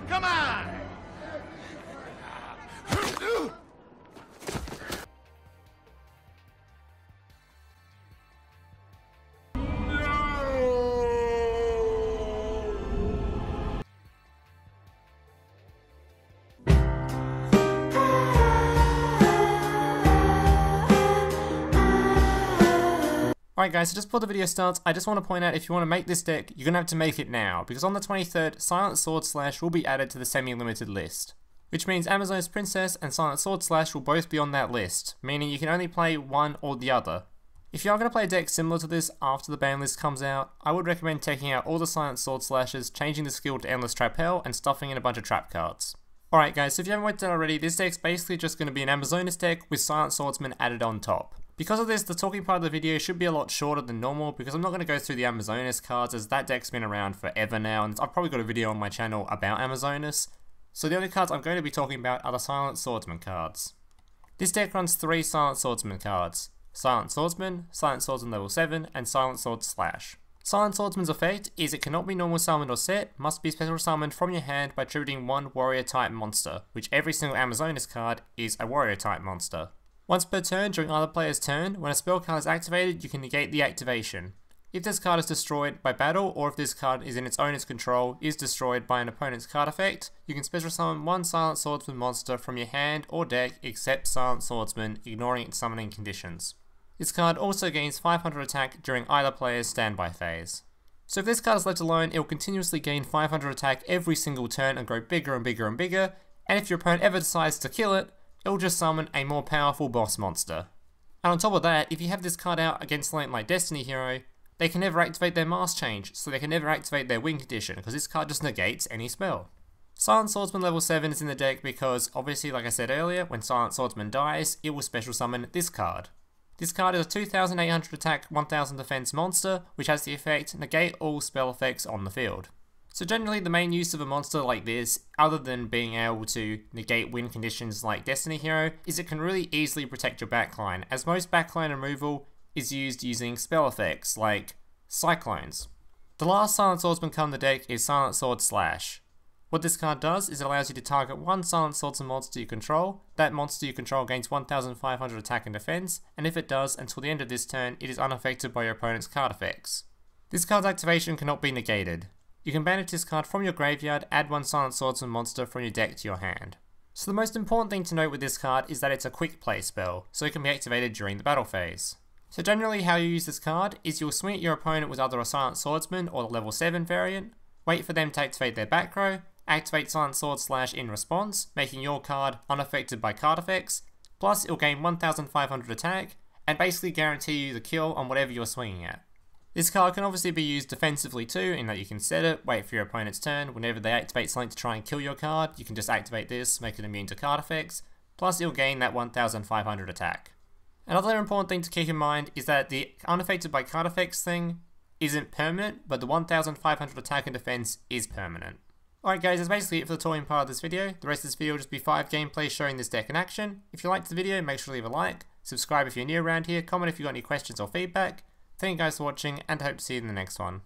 Come on! Alright guys, so just before the video starts, I just want to point out if you want to make this deck, you're going to have to make it now, because on the 23rd, Silent Swordsman will be added to the semi-limited list. Which means Amazon's Princess and Silent Swordsman will both be on that list, meaning you can only play one or the other. If you are going to play a deck similar to this after the ban list comes out, I would recommend taking out all the Silent Swordslashes, changing the skill to Endless Trap Hell, and stuffing in a bunch of trap cards. Alright guys, so if you haven't worked out already, this deck's basically just going to be an Amazonas deck with Silent Swordsman added on top. Because of this, the talking part of the video should be a lot shorter than normal because I'm not going to go through the Amazonas cards as that deck's been around forever now and I've probably got a video on my channel about Amazonas. So the only cards I'm going to be talking about are the Silent Swordsman cards. This deck runs 3 Silent Swordsman cards: Silent Swordsman, Silent Swordsman level 7, and Silent Sword Slash. Silent Swordsman's effect is it cannot be normal summoned or set, must be special summoned from your hand by tributing 1 warrior type monster, which every single Amazonas card is a warrior type monster. Once per turn during either player's turn, when a spell card is activated, you can negate the activation. If this card is destroyed by battle, or if this card is in its owner's control, is destroyed by an opponent's card effect, you can special summon 1 Silent Swordsman monster from your hand or deck except Silent Swordsman, ignoring its summoning conditions. This card also gains 500 attack during either player's standby phase. So if this card is left alone, it will continuously gain 500 attack every single turn and grow bigger and bigger and bigger, and if your opponent ever decides to kill it, it'll just summon a more powerful boss monster. And on top of that, if you have this card out against something like Destiny Hero, they can never activate their mask change, so they can never activate their win condition, because this card just negates any spell. Silent Swordsman level 7 is in the deck because, obviously like I said earlier, when Silent Swordsman dies, it will special summon this card. This card is a 2800 attack, 1000 defense monster, which has the effect negate all spell effects on the field. So generally the main use of a monster like this, other than being able to negate win conditions like Destiny Hero, is it can really easily protect your backline, as most backline removal is used using spell effects like Cyclones. The last Silent Swordsman card in the deck is Silent Sword Slash. What this card does is it allows you to target 1 Silent Swordsman monster you control. That monster you control gains 1500 attack and defense, and if it does, until the end of this turn, it is unaffected by your opponent's card effects. This card's activation cannot be negated. You can banish this card from your graveyard, add 1 Silent Swordsman monster from your deck to your hand. So the most important thing to note with this card is that it's a quick play spell, so it can be activated during the battle phase. So generally how you use this card is you'll swing at your opponent with either a Silent Swordsman or the level 7 variant, wait for them to activate their back row, activate Silent Sword Slash in response, making your card unaffected by card effects, plus it'll gain 1500 attack, and basically guarantee you the kill on whatever you're swinging at. This card can obviously be used defensively too, in that you can set it, wait for your opponent's turn, whenever they activate something to try and kill your card, you can just activate this, make it immune to card effects, plus you'll gain that 1500 attack. Another important thing to keep in mind is that the unaffected by card effects thing isn't permanent, but the 1500 attack and defense is permanent. Alright guys, that's basically it for the talking part of this video. The rest of this video will just be 5 gameplays showing this deck in action. If you liked the video, make sure to leave a like, subscribe if you're new around here, comment if you've got any questions or feedback. Thank you guys for watching, and I hope to see you in the next one.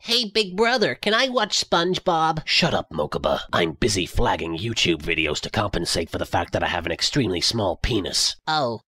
Hey, big brother, can I watch SpongeBob? Shut up, Mokuba. I'm busy flagging YouTube videos to compensate for the fact that I have an extremely small penis. Oh.